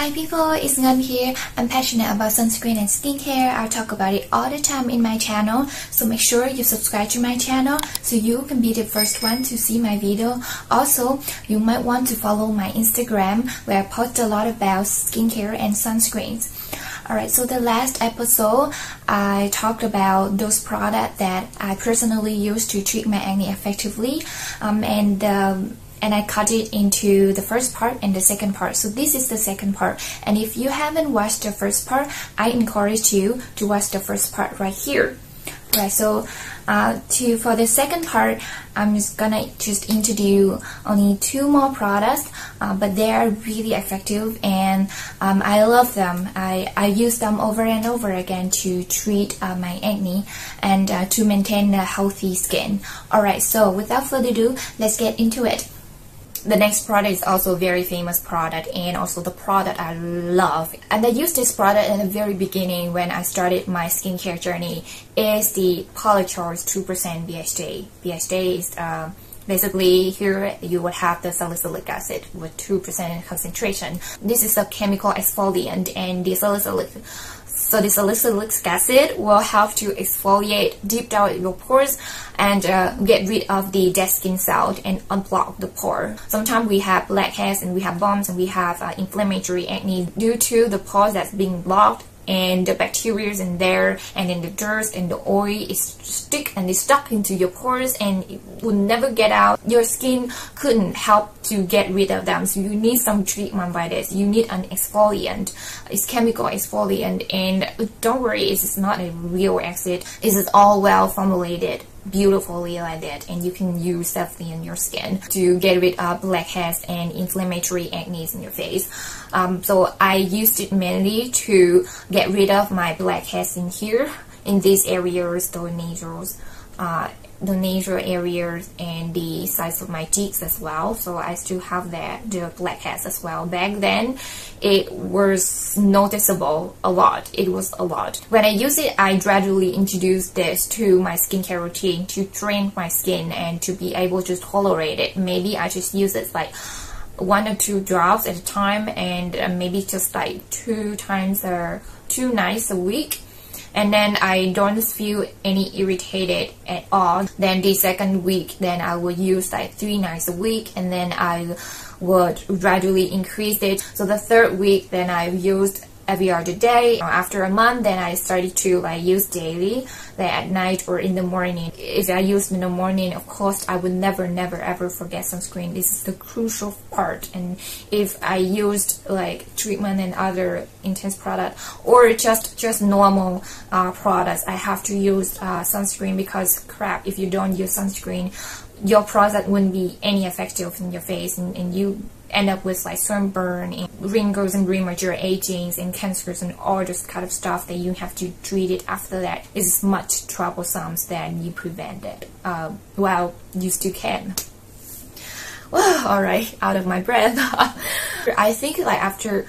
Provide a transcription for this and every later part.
Hi people, it's Ngân here. I'm passionate about sunscreen and skincare. I talk about it all the time in my channel. So make sure you subscribe to my channel so you can be the first one to see my video. Also, you might want to follow my Instagram where I post a lot about skincare and sunscreens. Alright, so the last episode, I talked about those products that I personally use to treat my acne effectively. And I cut it into the first part and the second part. So this is the second part. And if you haven't watched the first part, I encourage you to watch the first part right here. Right, so for the second part, I'm just gonna introduce only 2 more products, but they are really effective and I love them. I use them over and over again to treat my acne and to maintain a healthy skin. Alright, so without further ado, let's get into it. The next product is also a very famous product and also the product I love. And I used this product in the very beginning when I started my skincare journey. Is the Polycharged 2% BHA. BHA is basically here you would have the salicylic acid with 2% concentration. This is a chemical exfoliant and the salicylic acid will help to exfoliate deep down your pores and get rid of the dead skin cells and unblock the pore. Sometimes we have blackheads and we have bumps and we have inflammatory acne due to the pores that's being blocked, and the bacteria in there and then the dirt and the oil is stuck into your pores and it will never get out. Your skin couldn't help to get rid of them, so you need some treatment by this. You need an exfoliant. It's chemical exfoliant, and don't worry, it's not a real acid. It is all well formulated beautifully like that, and you can use safely in your skin to get rid of blackheads and inflammatory acne in your face. So I used it mainly to get rid of my blackheads in here, in these areas, the nasal areas and the sides of my cheeks as well. So I still have the blackheads as well. Back then it was noticeable a lot. It was a lot. When I use it, I gradually introduced this to my skincare routine to train my skin and to be able to tolerate it. Maybe I just use it like 1 or 2 drops at a time, and maybe just like 2 nights a week. And then I don't feel any irritated at all. Then the second week, then I would use like 3 nights a week, and then I would gradually increase it. So the third week, then I used every other day. After a month, then I started to use daily, at night or in the morning. If I used in the morning, of course, I would never ever forget sunscreen. This is the crucial part. And if I used treatment and other intense product or just normal products, I have to use sunscreen, because crap, if you don't use sunscreen, your product wouldn't be any effective in your face, and you end up with sunburn and wrinkles and premature aging and cancers and all this kind of stuff that you have to treat it after that. It's much troublesome than you prevent it. Well, you still can. Well, alright, out of my breath. I think after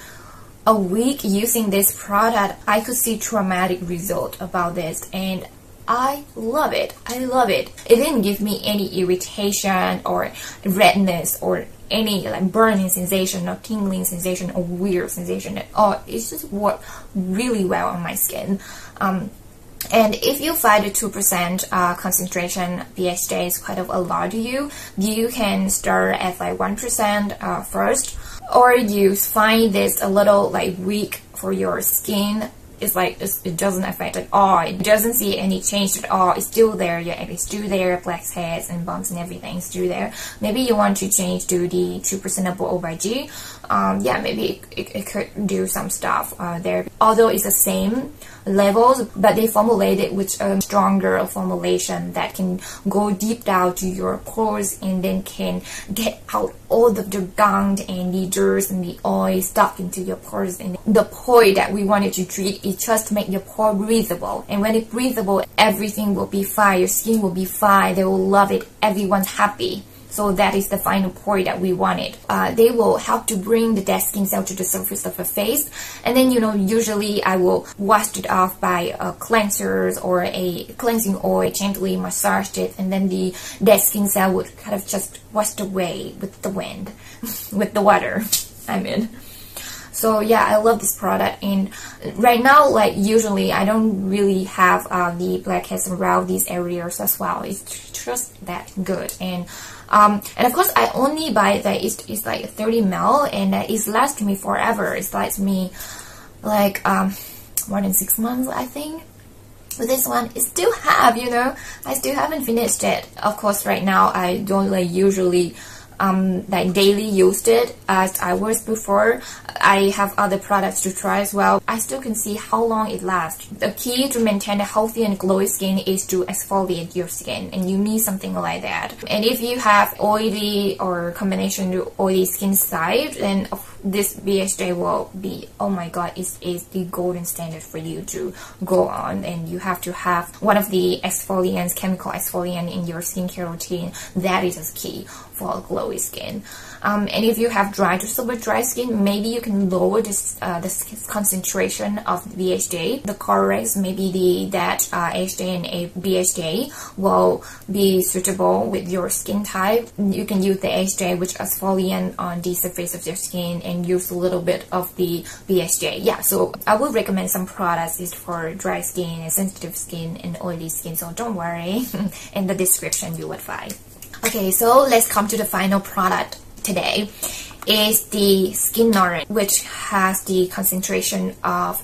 a week using this product, I could see dramatic result about this, and I love it. I love it. It didn't give me any irritation or redness or any burning sensation or tingling sensation or weird sensation at all. It just worked really well on my skin. And if you find the 2% concentration BHA is quite a lot to you, you can start at 1% first, or you find this a little weak for your skin. It's it doesn't affect at all. It doesn't see any change at all. It's still there. Yeah, it's still there. Blackheads and bumps and everything is still there. Maybe you want to change to the 2% OYG. Yeah, maybe it could do some stuff there. Although it's the same levels, but they formulate it with a stronger formulation that can go deep down to your pores and then can get out all of the gunk and the dirt and the oil stuck into your pores. And the point that we wanted to treat is just to make your pore breathable. And when it's breathable, everything will be fine. Your skin will be fine. They will love it. Everyone's happy. So that is the final point that we wanted. They will help to bring the dead skin cell to the surface of the face. And then, usually I will wash it off by cleansers or a cleansing oil, gently massage it, and then the dead skin cell would just washed away with the wind, with the water, I mean. So yeah, I love this product. And right now, like usually I don't really have the blackheads around these areas as well. It's just that good. And of course I only buy that it's like 30 ml, and it lasts me forever. It lasts me like more than 6 months, I think. But this one, it still have, you know, I still haven't finished it. Of course, right now I don't like usually like daily used it as I was before. I have other products to try as well. I still can see how long it lasts. The key to maintain a healthy and glowy skin is to exfoliate your skin, and you need something like that. And if you have oily or combination to oily skin type, then this BHA will be, oh my god, is the golden standard for you to go on. And you have to have one of the exfoliants, chemical exfoliant in your skincare routine. That is a key for a glowy skin. And if you have dry to super dry skin, maybe you can lower this the concentration of the BHA. The correct maybe that HA and BHA will be suitable with your skin type. You can use the HA which exfoliant on the surface of your skin and use a little bit of the BHA. Yeah, so I would recommend some products is for dry skin and sensitive skin and oily skin, so don't worry. In the description you would find. Okay, so let's come to the final product today. Is the Skin Nourish, which has the concentration of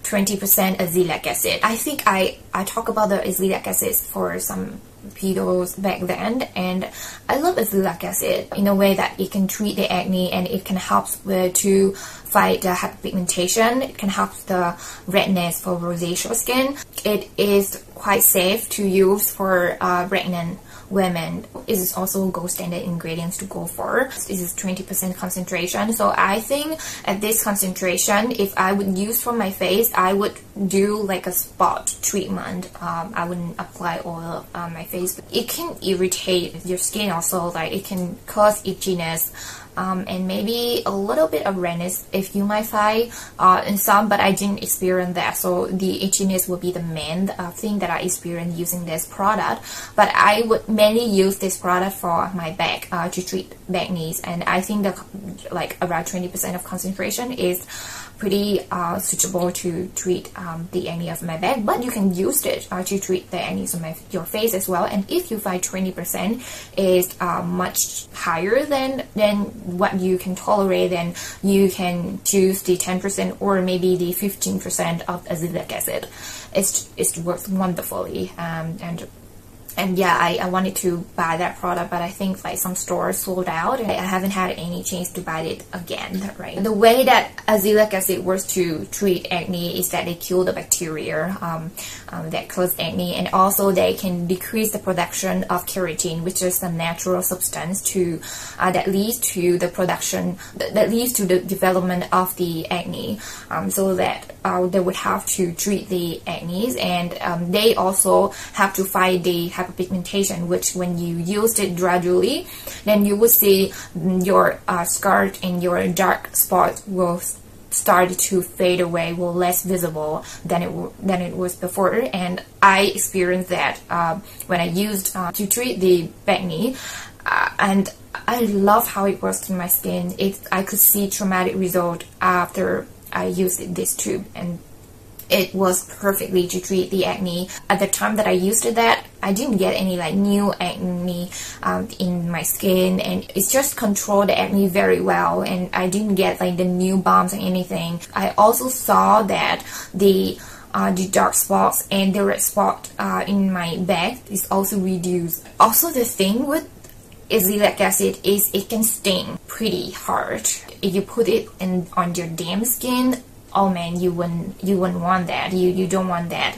20% azelaic acid. I think I talked about the azelaic acid for some videos back then, and I love azelaic acid in a way that it can treat the acne, and it can help to fight the hyperpigmentation. It can help the redness for rosacea skin. It is quite safe to use for pregnant women. It is also gold standard ingredients to go for. This is 20% concentration. So I think at this concentration, if I would use for my face, I would do like a spot treatment. I wouldn't apply oil on my face. It can irritate your skin also, like it can cause itchiness. And maybe a little bit of redness if you might find in some, but I didn't experience that. So the itchiness would be the main thing that I experienced using this product. But I would mainly use this product for my back to treat back knees, and I think that like around 20% of concentration is pretty suitable to treat the acne of my back. But you can use it to treat the acne of your face as well. And if you find 20% is much higher than what you can tolerate, then you can choose the 10% or maybe the 15% of azelaic acid. It works wonderfully. And yeah, I wanted to buy that product, but I think like some stores sold out, and I haven't had any chance to buy it again, right? The way that azelaic acid works to treat acne is that they kill the bacteria that cause acne, and also they can decrease the production of keratin, which is a natural substance that leads to the production, that leads to the development of the acne, so that they would have to treat the acne, and they also have to fight the hyperpigmentation, which when you use it gradually, then you will see your scar and your dark spots will start to fade away, will less visible than it was before. And I experienced that when I used to treat the acne, and I love how it works in my skin. I could see traumatic result after I used this tube, and it was perfectly to treat the acne. At the time that I used it, that I didn't get any like new acne in my skin, and it just controlled the acne very well, and I didn't get like the new bumps or anything. I also saw that the dark spots and the red spot in my back is also reduced. Also, the thing with azelaic acid is it can sting pretty hard. If you put it on your damp skin, oh man, you wouldn't want that. You don't want that.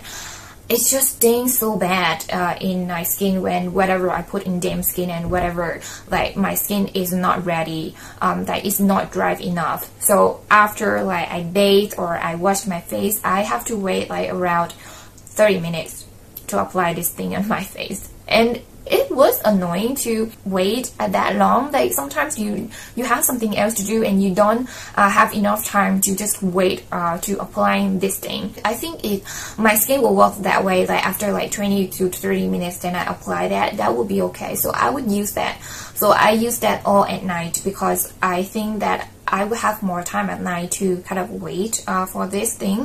It just stings so bad in my skin when whatever I put in damp skin, and whatever like my skin is not ready, that is not dry enough. So after like I bathe or I wash my face, I have to wait like around 30 minutes to apply this thing on my face. And it was annoying to wait that long. Like sometimes you have something else to do and you don't have enough time to just wait to applying this thing. I think my skin will work that way. Like after like 20 to 30 minutes, then I apply that will be okay. So I would use that. So I use that all at night because I think that I will have more time at night to kind of wait for this thing,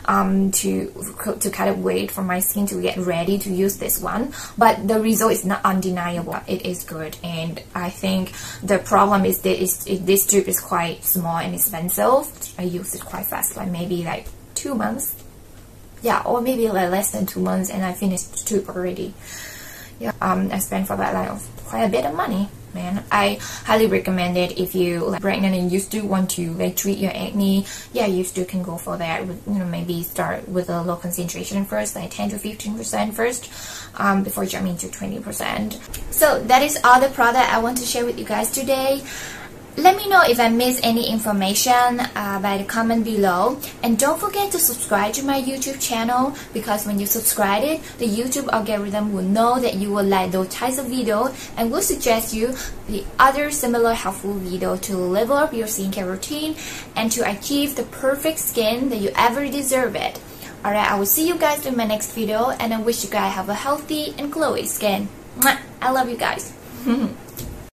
to kind of wait for my skin to get ready to use this one. But the result is not undeniable. It is good, and I think the problem is that this tube is quite small and expensive. I use it quite fast, like maybe like 2 months. Yeah, or maybe like less than 2 months, and I finished the tube already. Yeah, I spent for that like quite a bit of money, man. I highly recommend it if you like pregnant and you still want to like treat your acne. Yeah, you still can go for that. Maybe start with a low concentration first, like 10 to 15% first, before jumping to 20%. So that is all the product I want to share with you guys today. Let me know if I missed any information by the comment below, and don't forget to subscribe to my YouTube channel, because when you subscribe it, the YouTube algorithm will know that you will like those types of video and will suggest you the other similar helpful video to level up your skincare routine and to achieve the perfect skin that you ever deserve it. Alright, I will see you guys in my next video, and I wish you guys have a healthy and glowy skin. Mwah! I love you guys.